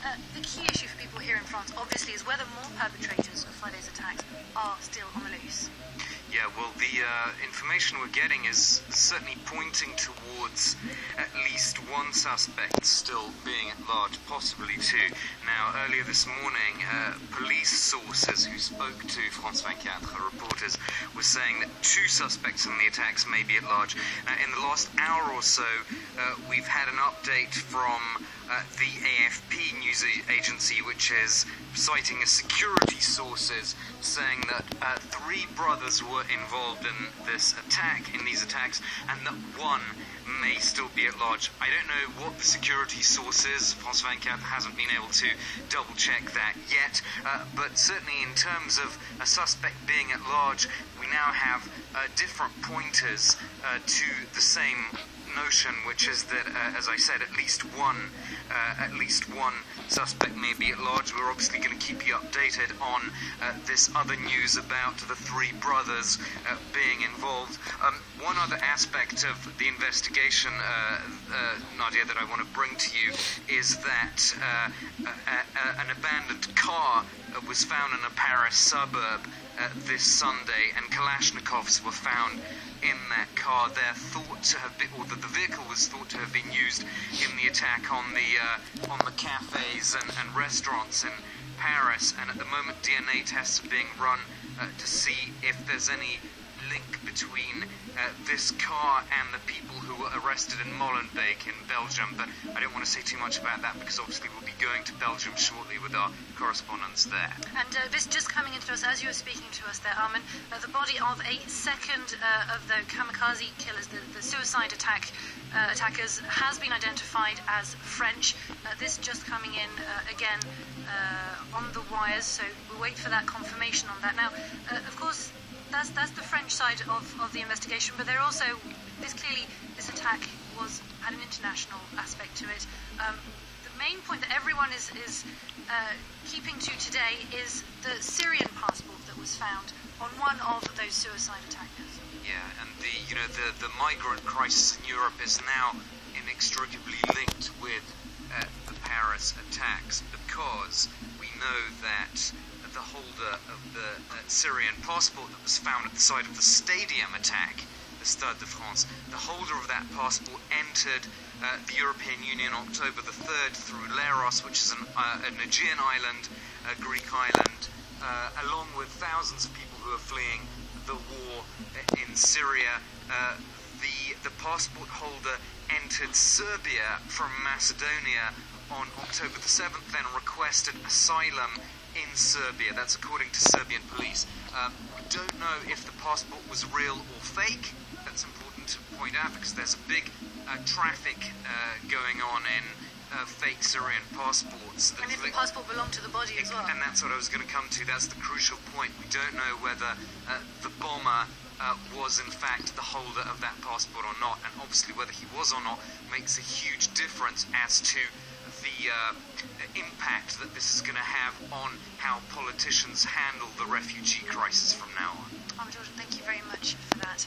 The key issue for people here in France, obviously, is whether more perpetrators of Friday's attacks are still on the loose. Yeah, well, the information we're getting is certainly pointing towards at least one suspect still being at large, possibly two. Now, earlier this morning, police sources who spoke to France 24 reporters were saying that two suspects in the attacks may be at large. Now, in the last hour or so, we've had an update from the AFP news agency, which is citing as security sources, saying that three brothers were involved in these attacks, and that one may still be at large. I don't know what the security source is. France 24 hasn't been able to double check that yet, but certainly in terms of a suspect being at large, we now have different pointers to the same notion, which is that, as I said, at least one suspect may be at large. We're obviously going to keep you updated on this other news about the three brothers being involved. One other aspect of the investigation, Nadia, that I want to bring to you is that an abandoned car was found in a Paris suburb this Sunday, and Kalashnikovs were found in that car. They're thought to have been, or the vehicle was thought to have been used in the attack on the cafes and restaurants in Paris. And at the moment, DNA tests are being run to see if there's any link between this car and the people who were arrested in Molenbeek in Belgium. But I don't want to say too much about that, because obviously we'll be going to Belgium shortly with our correspondents there. And this just coming into us as you were speaking to us there, Armin, the body of a second of the kamikaze killers, the suicide attackers, has been identified as French. This just coming in again on the wires, so we'll wait for that confirmation on that. Now, of course, that's the French side of the investigation, but this attack had an international aspect to it. The main point that everyone is keeping to today is the Syrian passport that was found on one of those suicide attackers. Yeah, and the migrant crisis in Europe is now inextricably linked with the Paris attacks, because we know that the holder of the Syrian passport that was found at the site of the stadium attack, the Stade de France, the holder of that passport entered the European Union on October the 3rd through Leros, which is an Aegean island, a Greek island, along with thousands of people who are fleeing the war in Syria. The passport holder entered Serbia from Macedonia on October the 7th, then requested asylum in Serbia. That's according to Serbian police. We don't know if the passport was real or fake. That's important to point out, because there's a big traffic going on in fake Syrian passports. And if the passport belonged to the body as well. And that's what I was going to come to. That's the crucial point. We don't know whether the bomber was in fact the holder of that passport or not. And obviously whether he was or not makes a huge difference as to the impact that this is going to have on how politicians handle the refugee crisis from now on. George, thank you very much for that.